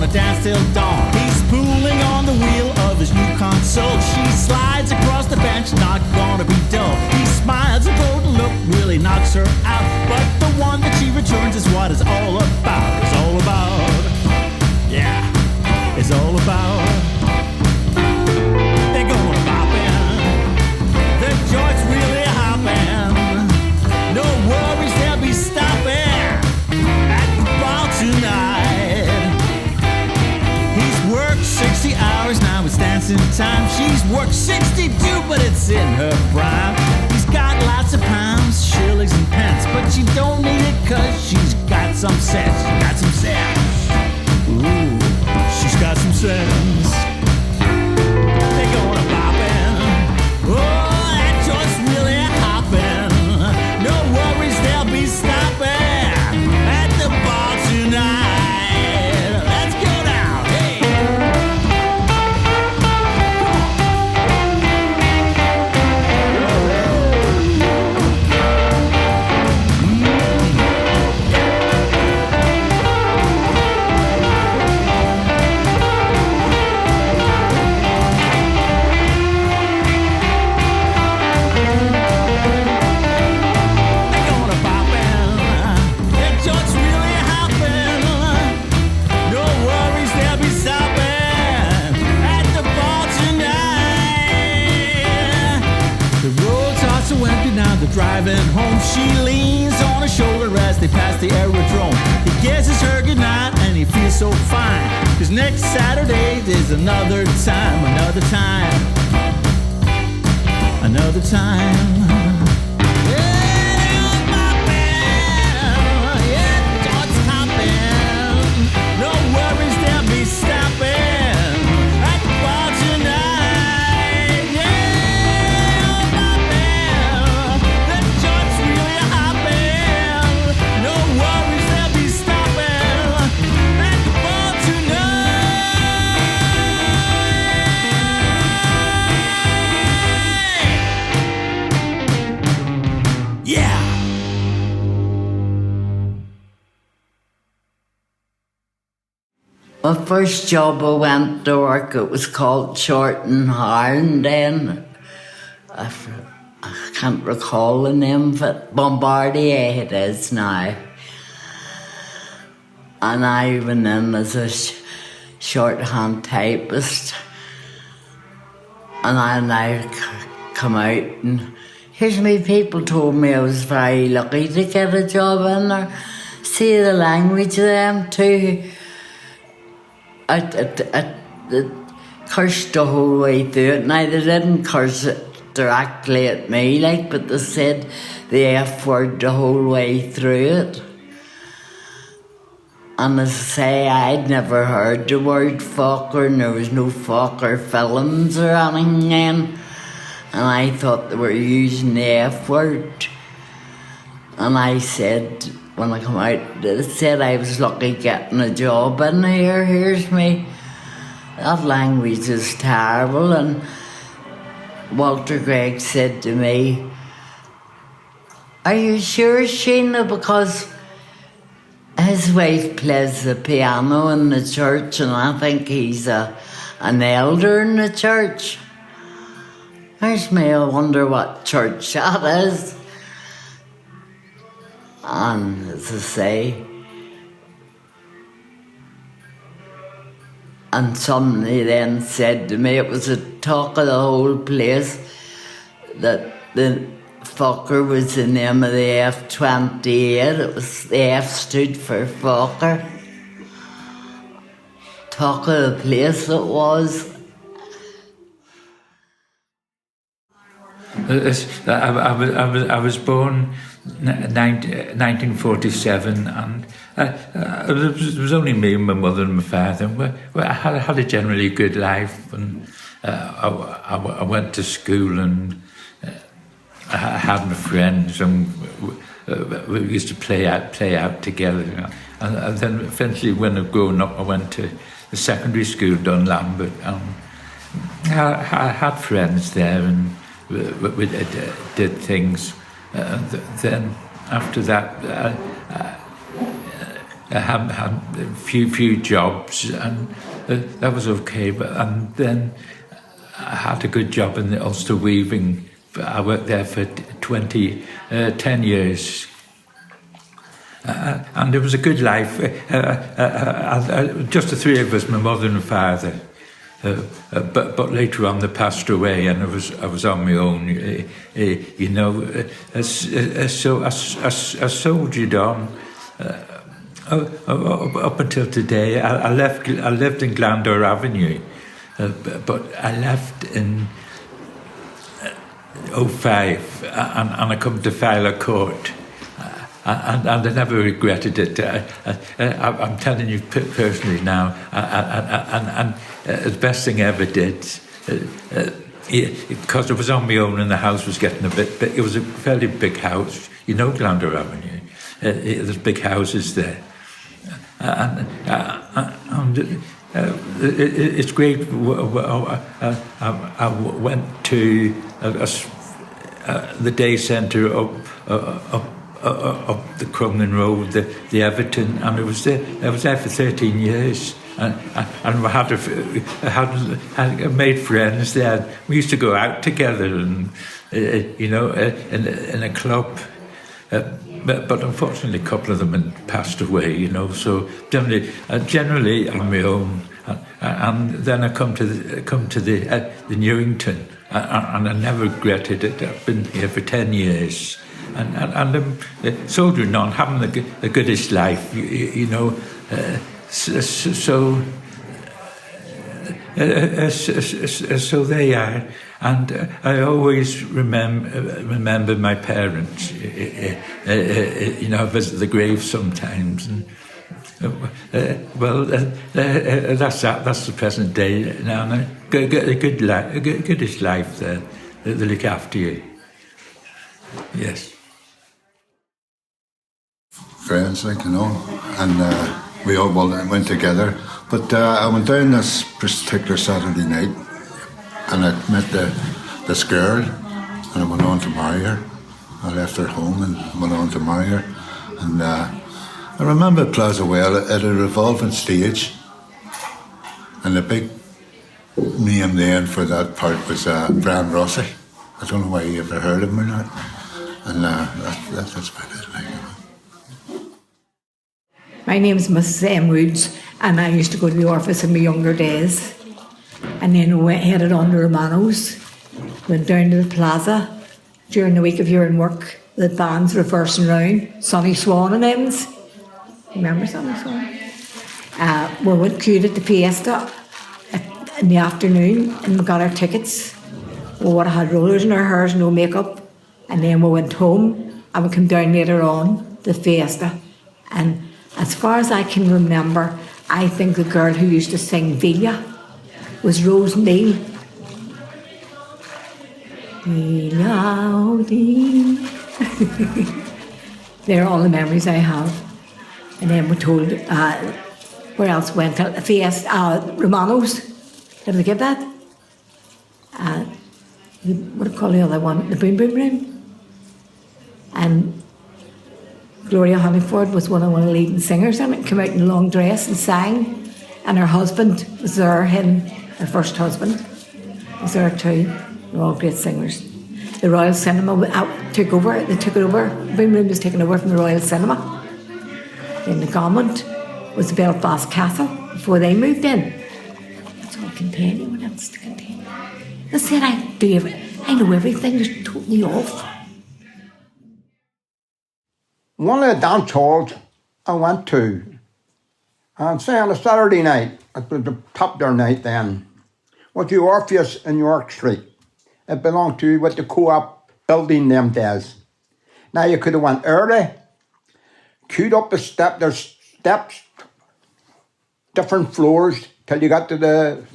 gonna dance till dawn. He's pulling on the wheel of his new console. She slides across the bench, not gonna be dull. He smiles, a golden look really knocks her out. But the one that she returns is what it's all about. It's all about, yeah, it's all about. They're gonna pop in, the joint's really hopping. No worries, they'll be stopping at the bar tonight. He's worked 60 hours, now it's dancing time. She's worked 62, but it's in her prime. He's got lots of pounds, shillings and pence, but she don't need it cause she's got some sense. She got some sense. Ooh, she's got some sense. They're gonna pop in. Oh, that joint's really hopping. No worries, they'll be stopping at the bar tonight. Let's go now, hey. Driving home, she leans on his shoulder as they pass the aerodrome. He kisses her goodnight and he feels so fine, cause next Saturday there's another time, another time, another time. Yeah, poppin', yeah, joint's poppin'. No worries, they'll be stopping at the bar tonight. My first job I went to work, it was called Shorten Harn then. I can't recall the name of it. Bombardier it is now. And I went in as a shorthand typist. And I come out and here's me, people told me I was very lucky to get a job in there. See the language of them too. I cursed the whole way through it. Now, they didn't curse it directly at me, but they said the F word the whole way through it. And as I say, I'd never heard the word fucker, and there was no fucker films or anything then. And I thought they were using the F word. And I said, when I come out, they said I was lucky getting a job in here. Here's me. That language is terrible. And Walter Gregg said to me, are you sure, Sheena? Because his wife plays the piano in the church and I think he's an elder in the church. There's me, I wonder what church that is. And as I say, and somebody then said to me, it was the talk of the whole place, that the fucker was the name of the F-28. It was, the F stood for fucker. Talk of the place it was. I was born 1947, and it was only me and my mother and my father. I had a generally good life, and I went to school, and I had my friends, and we used to play out together. You know. And then eventually, when I was growing up, I went to the secondary school down Lambert, and I had friends there, and we did things. Then after that, had a few jobs, and that was okay. And then I had a good job in the Ulster weaving. I worked there for 10 years. And it was a good life. Just the three of us, my mother and father. But later on, they passed away, and I was on my own. You know, so I soldiered on up until today. I lived in Glandore Avenue, but I left in 2005, and I come to file a court. And I never regretted it. I'm telling you personally now, and the best thing I ever did, because I was on my own and the house was getting a bit big. It was a fairly big house, you know, Glandore Avenue. There's big houses there, and it's great. I went to the day centre up the Crumlin Road, the Everton, and I was there for 13 years, and I had made friends there. We used to go out together, and you know, in a club. But unfortunately, a couple of them had passed away. You know, so generally on my own, and then I come to the Newington, and I never regretted it. I've been here for 10 years. And I'm soldiering on, having the goodest life, you know. So they are, and I always remember my parents. You know, I visit the grave sometimes, and that's that. That's the present day now. And a goodest life there. They look after you. Yes. Friends, like, you know, and we all went together. But I went down this particular Saturday night, and I met this girl, and I went on to marry her. I left her home and went on to marry her. And I remember Plaza well at a revolving stage, and the big name then for that part was Brian Rossi. I don't know why you ever heard of him or not. And that's about it. Like, you know. My name's Mrs. M. Woods, and I used to go to the office in my younger days, and then headed on to Romano's, went down to the plaza during the week if you're in work, the band's reversing round, Sonny Swan and Evans. Remember Sonny Swan? We went queued at the Fiesta in the afternoon, and we got our tickets. We would have had rollers in our hair, no makeup, and then we went home, and we came down later on the Fiesta. And as far as I can remember, I think the girl who used to sing Villa was Rose Neal. Villa, oh, Villa. They're all the memories I have. And then we're told, where else went? Fiesta, Romano's. Did we get that? What do you call the other one? The Boom Boom Room. And Gloria Honeyford was one of the leading singers in it, came out in a long dress and sang. And her husband was there, her first husband was there too. They're all great singers. The Royal Cinema took over, they took it over. Boom Room was taken over from the Royal Cinema. Then the Gaumont was the Belfast Castle before they moved in. That's all contained. What else to contain? I said I know everything, just totally off. One of the dance halls I went to, and say on a Saturday night, it was the popular night then, was the Orpheus in York Street. It belonged to what the Co-op building them days. Now you could have went early, queued up the step, there's steps, different floors, till you got to the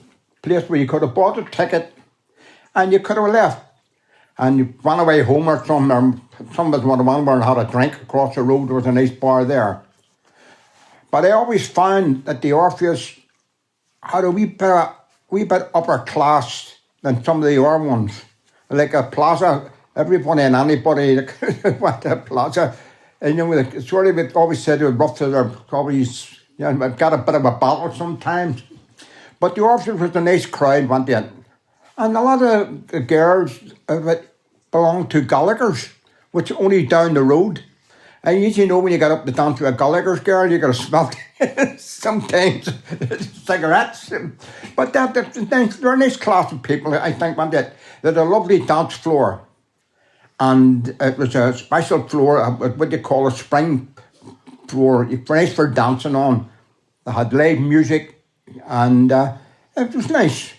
place where you could have bought a ticket, and you could have left. And you ran away home or something, some of us went around and had a drink across the road. There was a nice bar there. But I always found that the Orpheus had a wee bit upper class than some of the other ones. Like a plaza, everybody and anybody that went to a plaza, And like, sort of, it always said they were rough, so they're always, got a bit of a battle sometimes. But the officers was a nice crowd, weren't they? And a lot of the girls belonged to Gallagher's, which only down the road. And you know, when you get up to dance with a Gallagher's girl, you got to smell sometimes cigarettes. But they're a nice class of people, I think, weren't they? They had a lovely dance floor. And it was a special floor, what they call a spring floor, nice for dancing on. They had live music, and it was nice.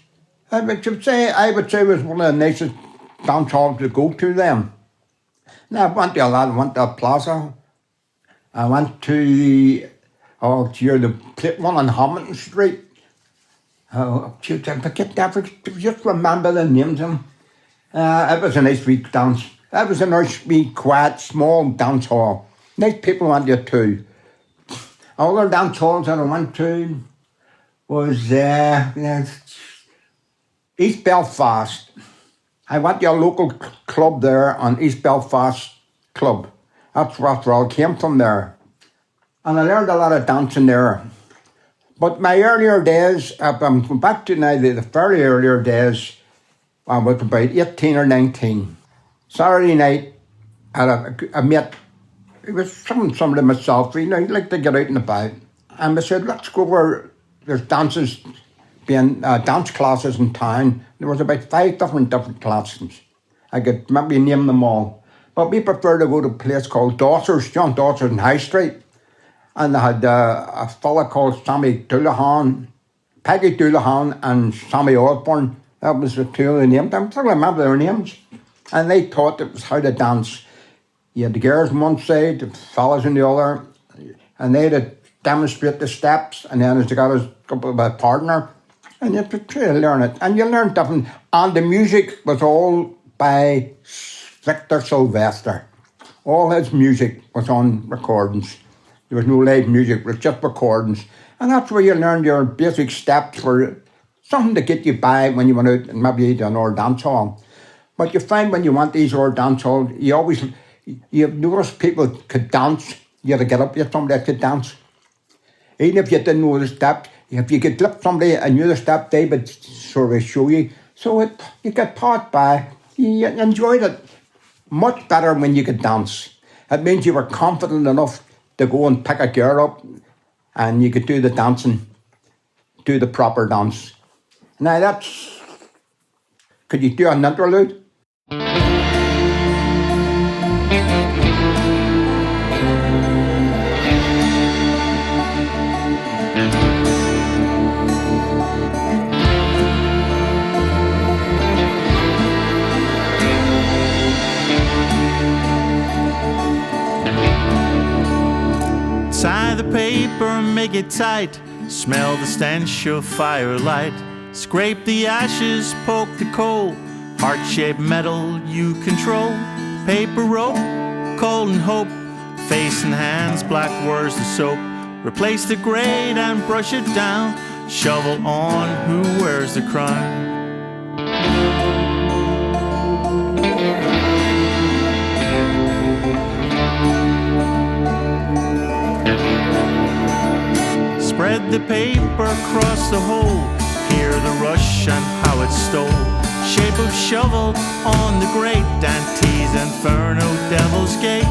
I would say it was one of the nicest dance halls to go to then. Now, I went to a lot. I went to a plaza. I went to the one on Hamilton Street. I forget that. Just remember the names of them. It was a nice wee dance. It was a nice wee, quiet, small dance hall. Nice people went there too. Other dance halls that I went to was East Belfast. I went to a local club there on East Belfast Club. That's where I came from there. And I learned a lot of dancing there. But my earlier days, I'm going back to now the very earlier days, I was about 18 or 19. Saturday night, I met, it was somebody myself, you like to get out and about. And I said, let's go where there's dances, dance classes in town. There was about 5 different classes. I could maybe name them all. But we prefer to go to a place called Dawsers, John Dawsers in High Street. And they had a fella called Sammy Doulahan, Peggy Doulahan and Sammy Osborne. That was the two of the names. I'm trying to remember their names. And they taught it was how to dance. You had the girls on one side, the fellas on the other, and they had to demonstrate the steps, and then as they got a partner, and you had to try to learn it. And you learned different, and the music was all by Victor Sylvester. All his music was on recordings. There was no live music, it was just recordings. And that's where you learned your basic steps for something to get you by when you went out and maybe to an old dance hall. But you find when you went to these old dance halls, you notice people could dance. You had to get up with somebody that could dance. Even if you didn't know the steps, if you could flip somebody and knew the step, they would sort of show you. So you got taught by, you enjoyed it much better when you could dance. It means you were confident enough to go and pick a girl up and you could do the dancing, do the proper dance. Now could you do an interlude? Tie the paper, make it tight. Smell the stench of firelight. Scrape the ashes, poke the coal. Heart-shaped metal you control. Paper rope, cold and hope. Face and hands, black wears the soap. Replace the grate and brush it down. Shovel on, who wears the crown? Spread the paper across the hole. Hear the rush and how it stole. Shape of shovel on the grate. Dante's Inferno, Devil's Gate.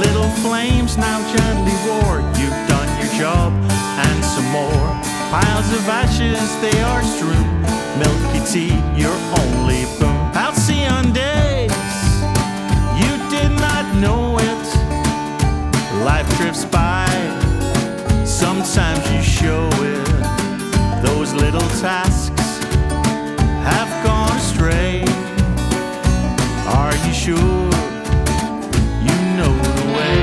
Little flames now gently roar. You've done your job and some more. Piles of ashes, they are strewn. Milky tea, your only boon. Halcyon days, you did not know it. Life drifts by. Sometimes you show it. Those little tasks have gone astray. Are you sure you know the way?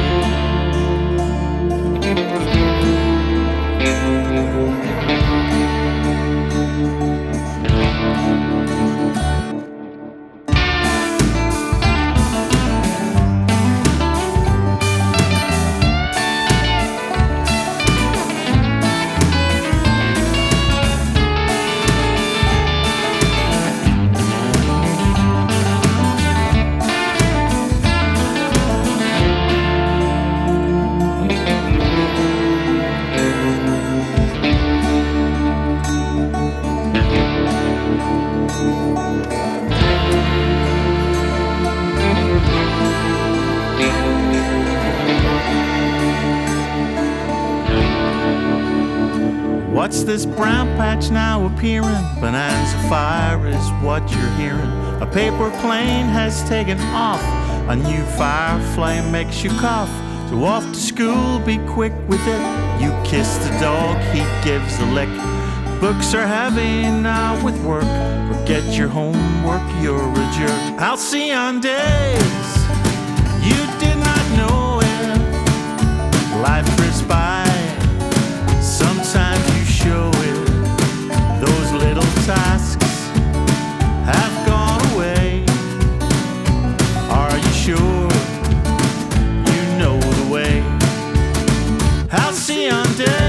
What's this brown patch now appearing? Bonanza fire is what you're hearing. A paper plane has taken off. A new firefly makes you cough. So off to school, be quick with it. You kiss the dog, he gives a lick. Books are heavy now with work. Forget your homework, you're a jerk. I'll see you on days you did not know it. Life drifts by, sometimes you show it. Those little tasks have gone away. Are you sure you know the way? I'll see you on days